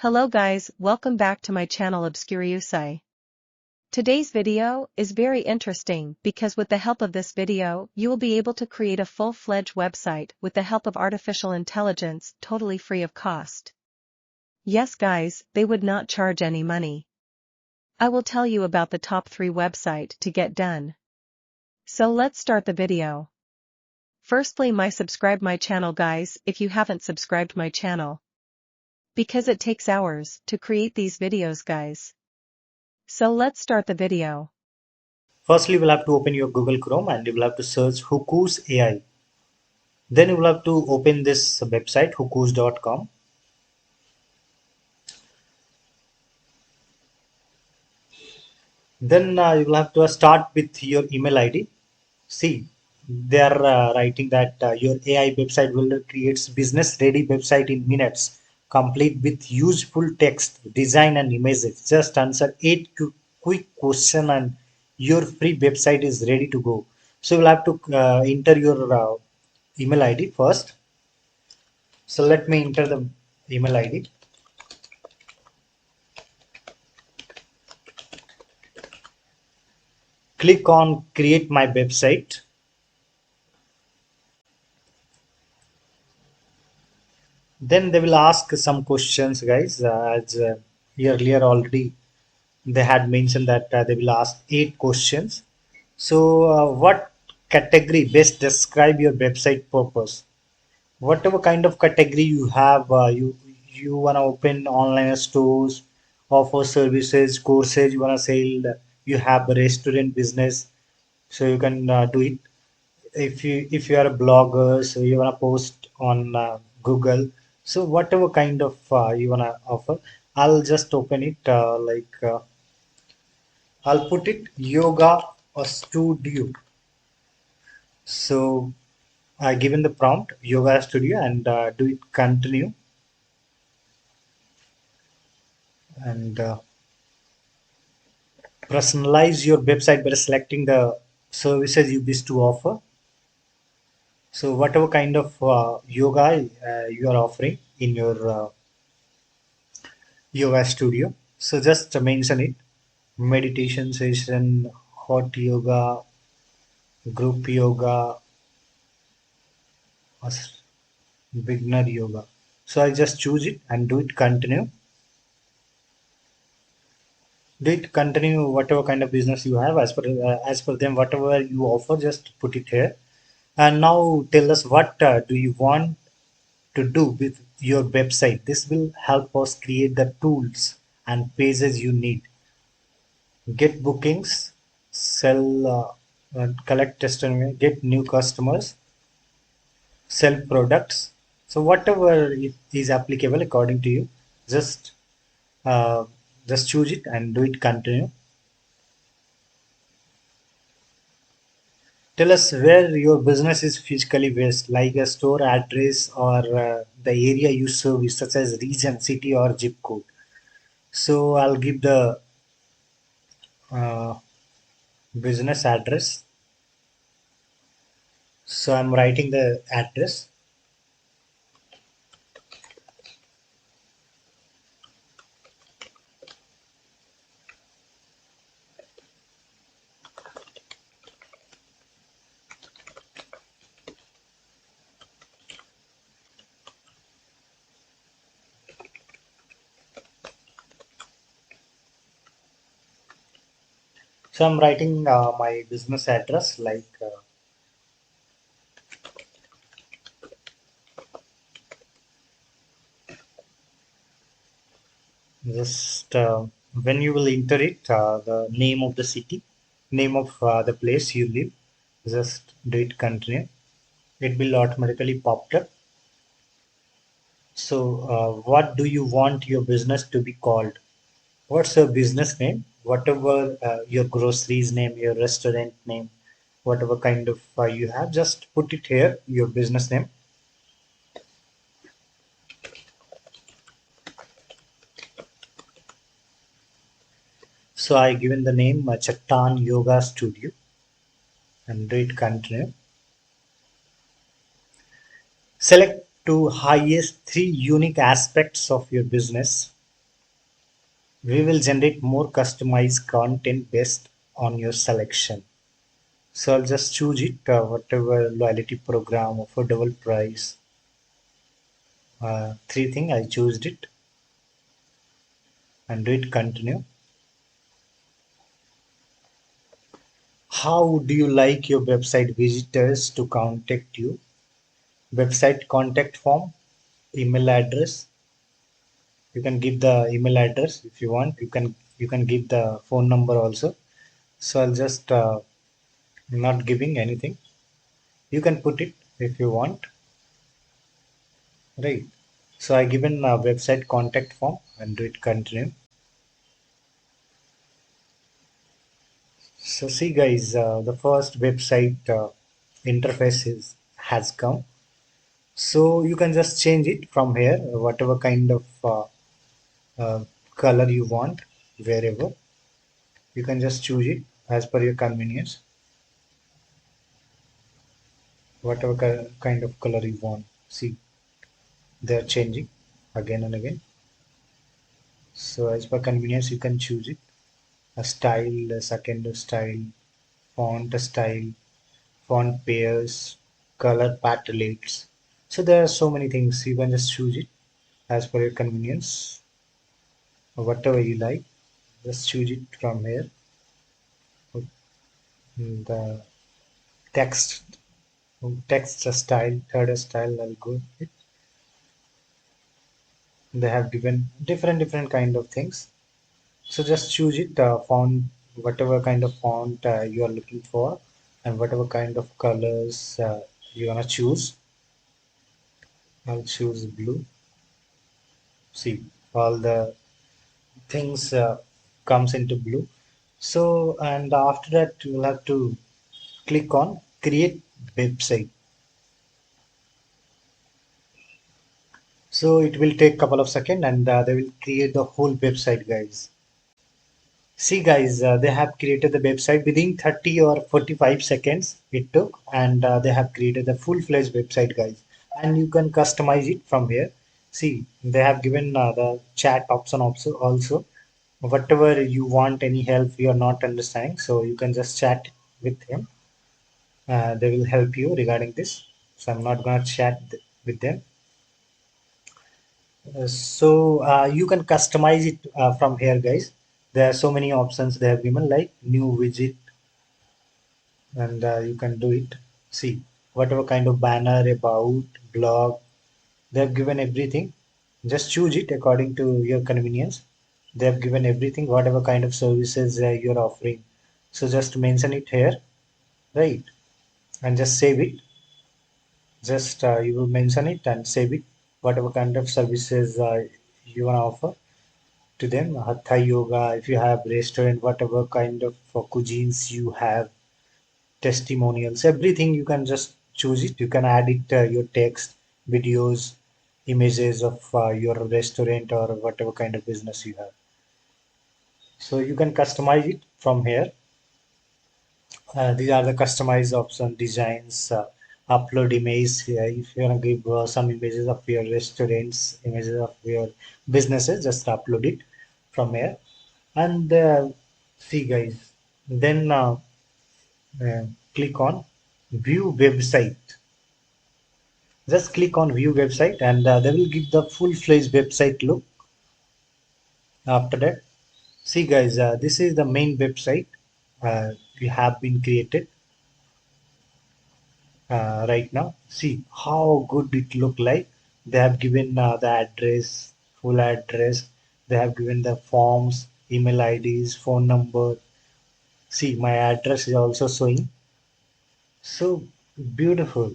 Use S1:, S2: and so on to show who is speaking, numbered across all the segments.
S1: Hello guys, welcome back to my channel Obscuriusai. Today's video is very interesting because with the help of this video you will be able to create a full-fledged website with the help of artificial intelligence totally free of cost. Yes guys, they would not charge any money. I will tell you about the top 3 website to get done. So let's start the video. Firstly, subscribe my channel guys if you haven't subscribed my channel. Because it takes hours to create these videos guys. So let's start the video.
S2: Firstly, you will have to open your Google Chrome and you will have to search Hukus AI. Then you will have to open this website hukus.com. Then you will have to start with your email ID. See, they are writing that your AI website will create business-ready website in minutes, complete with useful text, design, and images. Just answer 8 quick questions and your free website is ready to go. So you'll have to enter your email ID first. So let me enter the email ID. Click on create my website. Then they will ask some questions, guys. As earlier already they had mentioned that they will ask 8 questions. So what category best describe your website purpose? Whatever kind of category you have, you want to open online stores, offer services, courses, you want to sell, you have a restaurant business, so you can do it. If you are a blogger, so you want to post on Google, so whatever kind of you want to offer, I'll just open it I'll put it yoga or studio. So I given the prompt yoga studio and do it continue and personalize your website by selecting the services you wish to offer. So whatever kind of yoga you are offering in your yoga studio, so just mention it: meditation session, hot yoga, group yoga, or beginner yoga. So I just choose it and do it continue. Do it continue whatever kind of business you have as per them, whatever you offer, just put it here. And now tell us what do you want to do with your website. This will help us create the tools and pages you need. Get bookings, sell, collect testimony, get new customers, sell products. So whatever it is applicable according to you, just uh, just choose it and do it continue. Tell us where your business is physically based, like a store address or the area you service, such as region, city, or zip code. So I'll give the uh, business address. So I'm writing the address. So I'm writing my business address like just when you will enter it, the name of the city, name of the place you live, just do it continue. It will automatically pop up. So what do you want your business to be called? What's your business name? Whatever your groceries name, your restaurant name, whatever kind of you have, just put it here, your business name. So I given the name Chattan Yoga Studio and do it continue. Select to highest 3 unique aspects of your business. We will generate more customized content based on your selection. So I'll just choose it, whatever loyalty program, affordable price, three thing I choose it and do it continue. How do you like your website visitors to contact you? Website contact form, email address. You can give the email address if you want. You can give the phone number also. So I'll just not giving anything. You can put it if you want, right? So I given a website contact form and do it continue. So see guys, the first website interface has come. So you can just change it from here, whatever kind of uh, color you want, wherever. You can just choose it as per your convenience, whatever kind of color you want. See, they're changing again and again. So as per convenience, you can choose it. A style, a second style, font style, font pairs, color palettes. So there are so many things. You can just choose it as per your convenience, or whatever you like. Just choose it from here. The text, text style, third style. I'll go. They have given different kind of things. So just choose it, font, whatever kind of font you are looking for, and whatever kind of colors you wanna choose. I'll choose blue. See, all the things comes into blue. So, and after that, you will have to click on create website. So it will take couple of seconds, and they will create the whole website, guys. See guys, they have created the website within 30 or 45 seconds it took, and they have created the full-fledged website, guys. And you can customize it from here. See, they have given the chat option also. Whatever you want, any help you are not understanding, so you can just chat with him. They will help you regarding this. So I'm not gonna chat with them. So you can customize it from here, guys. There are so many options they have given, like new widget, and you can do it. See, whatever kind of banner, about, blog, they have given everything. Just choose it according to your convenience. They have given everything, whatever kind of services you're offering. So just mention it here, right? And just save it. Just you will mention it and save it. Whatever kind of services you want to offer to them. Hatha yoga, if you have restaurant, whatever kind of cuisines you have, testimonials, everything you can just choose it. You can add it your text, videos, images of your restaurant or whatever kind of business you have. So you can customize it from here. These are the customized option designs. Upload image. If you want to give some images of your restaurants, images of your businesses, just upload it from here. And see, guys, then uh, click on view website. Just click on view website, and they will give the full-fledged website look. After that, see guys, this is the main website we have been created right now. See how good it look like. They have given the address, full address. They have given the forms, email IDs, phone number. See, my address is also showing. So beautiful.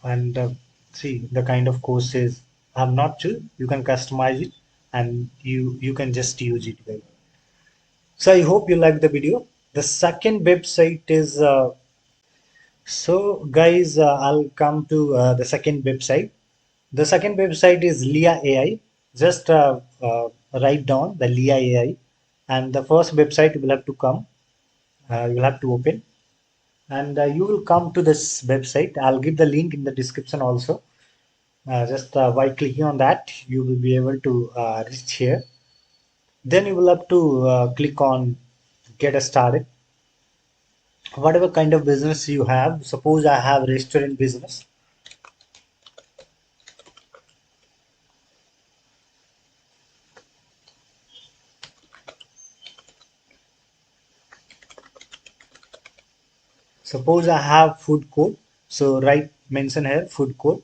S2: And see the kind of courses I'm not sure. You can customize it, and you can just use it, guys. So I hope you like the video. The second website is so guys, I'll come to the second website. The second website is Leah AI. Just write down the Leah AI, and the first website will have to come. You will have to open, and you will come to this website. I'll give the link in the description also. Just by clicking on that, you will be able to reach here. Then you will have to click on get started. Whatever kind of business you have, suppose I have restaurant business. Suppose I have food court. So right, mention here food court,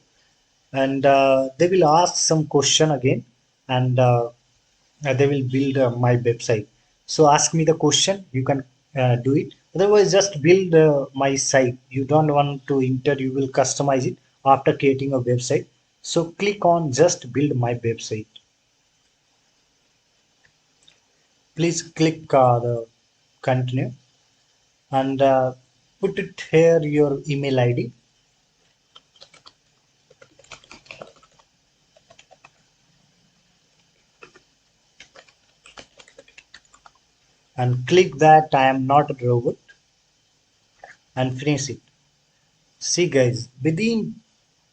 S2: and they will ask some question again, and they will build my website. So ask me the question, you can do it. Otherwise, just build my site. You don't want to enter, you will customize it after creating a website. So click on just build my website. Please click the continue and put it here your email ID and click that I am not a robot and finish it. See guys, within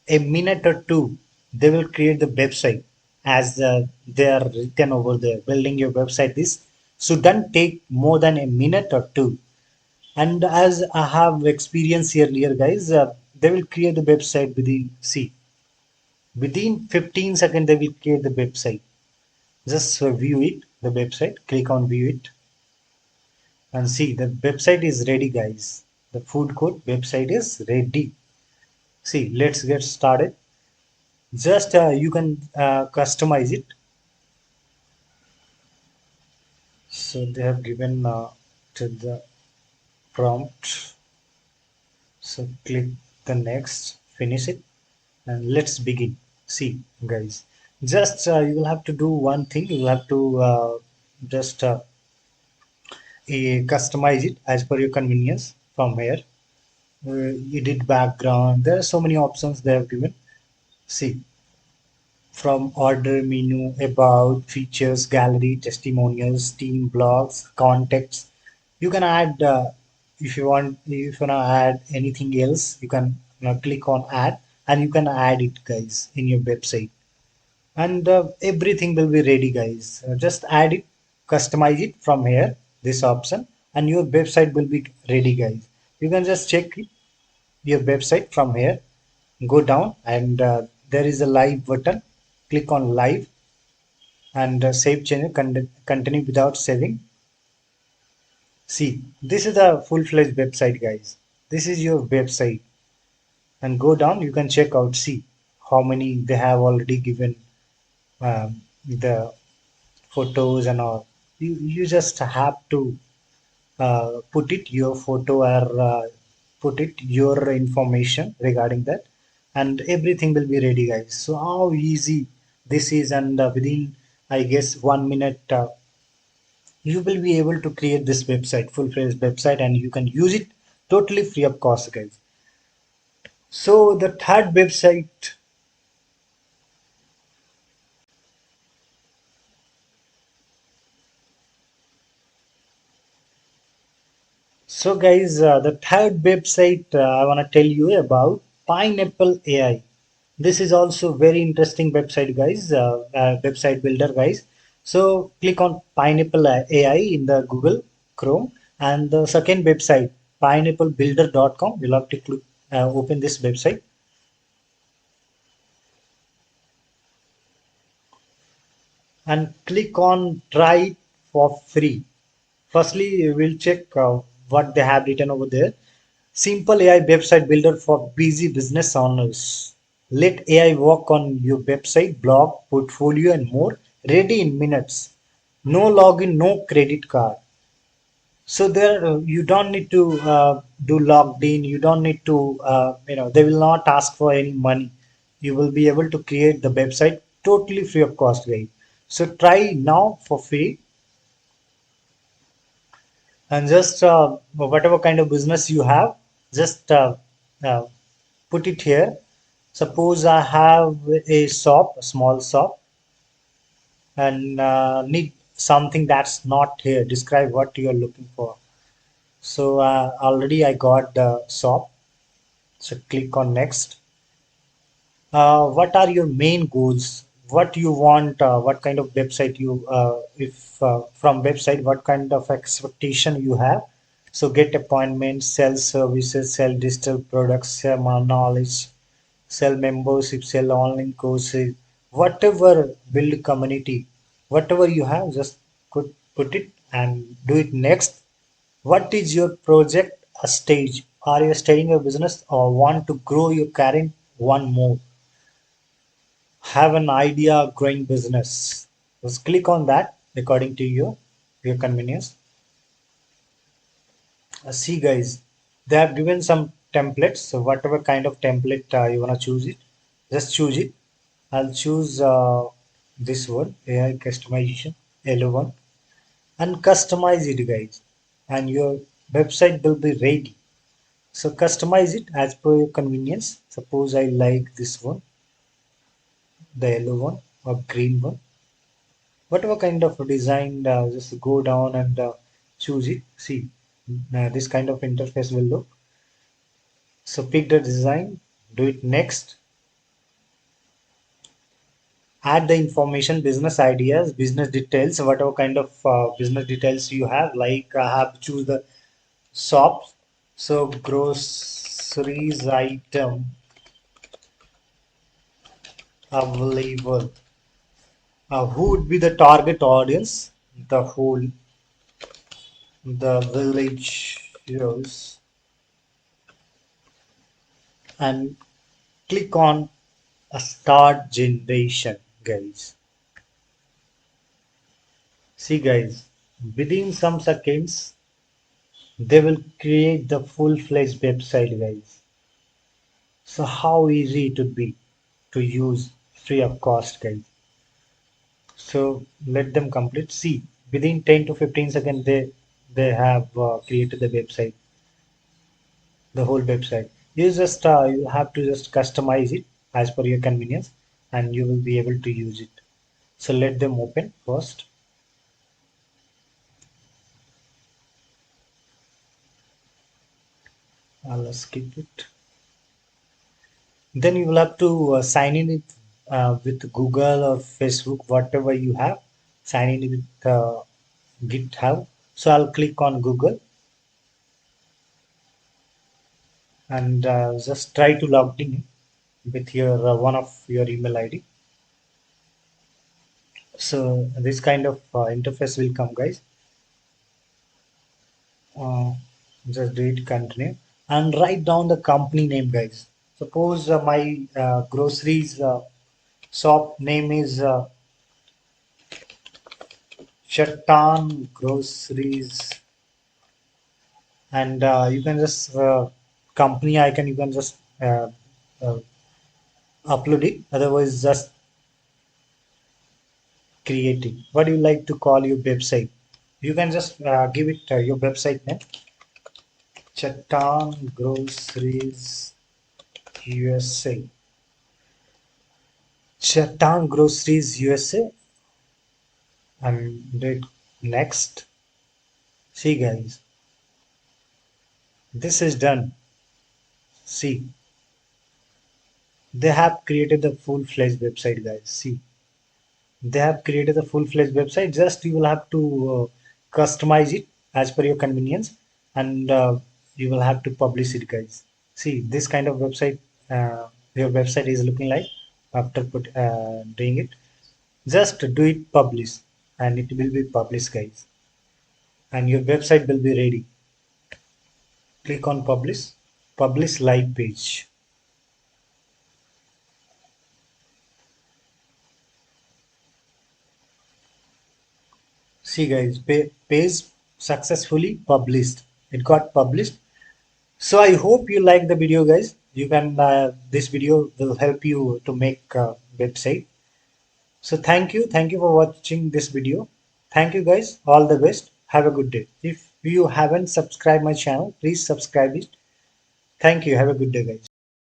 S2: a minute or two, they will create the website as they are written over there. Building your website, this shouldn't take more than a minute or two. And as I have experienced earlier, guys, they will create the website within 15 seconds, they will create the website. Just view it, the website, click on view it and see the website is ready, guys. The food court website is ready. See, let's get started. Just you can customize it. So they have given to the prompt. So click the next, finish it, and let's begin. See, guys, just you will have to do one thing. You will have to just customize it as per your convenience from here. Edit background. There are so many options they have given. See, from order menu, about, features, gallery, testimonials, team blogs, contacts. You can add if you want. If you wanna add anything else, you can click on add, and you can add it, guys, in your website. And everything will be ready, guys. Just add it, customize it from here, this option, and your website will be ready, guys. You can just check it, your website from here. Go down, and there is a live button. Click on live and save channel, continue without saving. See, this is a full-fledged website, guys. This is your website, and go down, you can check out, see how many they have already given, the photos and all. You just have to put it your photo or put it your information regarding that, and everything will be ready, guys. So how easy this is, and within, I guess, 1 minute, you will be able to create this website, full-fledged website, and you can use it totally free of cost, guys. So the third website. So guys, the third website I want to tell you about Pineapple AI. This is also very interesting website, guys. Website builder, guys. So click on Pineapple AI in the Google Chrome, and the second website pineapplebuilder.com. You'll have to click, open this website and click on try it for free. Firstly, we'll check what they have written over there. Simple AI website builder for busy business owners. Let AI work on your website, blog, portfolio, and more. Ready in minutes. No login, no credit card. So there, you don't need to do logged in. You don't need to, they will not ask for any money. You will be able to create the website totally free of cost, guys. So try now for free, and just whatever kind of business you have, just uh, put it here. Suppose I have a shop, a small shop, and need something that's not here. Describe what you are looking for. So already I got the shop. So click on next. What are your main goals? what you want, what kind of website you, if from website, what kind of expectation you have. So get appointments, sell services, sell digital products, sell more knowledge, sell membership, sell online courses, whatever, build community, whatever you have, just put it and do it next. What is your project a stage? Are you starting a business or want to grow your current one more? Have an idea growing business. Just click on that according to your convenience. See guys, they have given some templates. So whatever kind of template you wanna choose it, just choose it. I'll choose this one, AI customization, yellow one, and customize it, guys. And your website will be ready. So customize it as per your convenience. Suppose I like this one, the yellow one or green one. Whatever kind of design, just go down and choose it. See, this kind of interface will look. So pick the design, do it next. Add the information, business ideas, business details, whatever kind of business details you have. Like I have choose the shops. So groceries item available. Who would be the target audience? The whole, the village heroes, and click on a start generation, guys. See, guys, within some seconds, they will create the full-fledged website, guys. So how easy it would be to use, free of cost, guys. So let them complete. See, within 10 to 15 seconds, they have created the website, the whole website. You have to just customize it as per your convenience, and you will be able to use it. So let them open first. I'll skip it. Then you will have to sign in it with Google or Facebook, whatever you have. Sign in with GitHub. So I'll click on Google and just try to log in with your one of your email ID. So this kind of interface will come, guys. Uh, just do it, continue, and write down the company name, guys. Suppose my groceries shop name is Chattan Groceries, and you can just company icon. You can just uh, upload it. Otherwise, just create it. What do you like to call your website? You can just give it your website name. Chattan Groceries USA. Chattan Groceries USA, and do it next. See, guys, this is done. See, they have created the full-fledged website, guys. See, they have created a full-fledged website. Just you will have to customize it as per your convenience, and you will have to publish it, guys. See, this kind of website, your website is looking like after doing it. Just do it, publish, and it will be published, guys, and your website will be ready. Click on publish, publish live page. See, guys, page successfully published. It got published. So I hope you like the video, guys. You can this video will help you to make a website. So thank you for watching this video. Thank you, guys. All the best. Have a good day. If you haven't subscribed my channel, please subscribe it. Thank you. Have a good day, guys.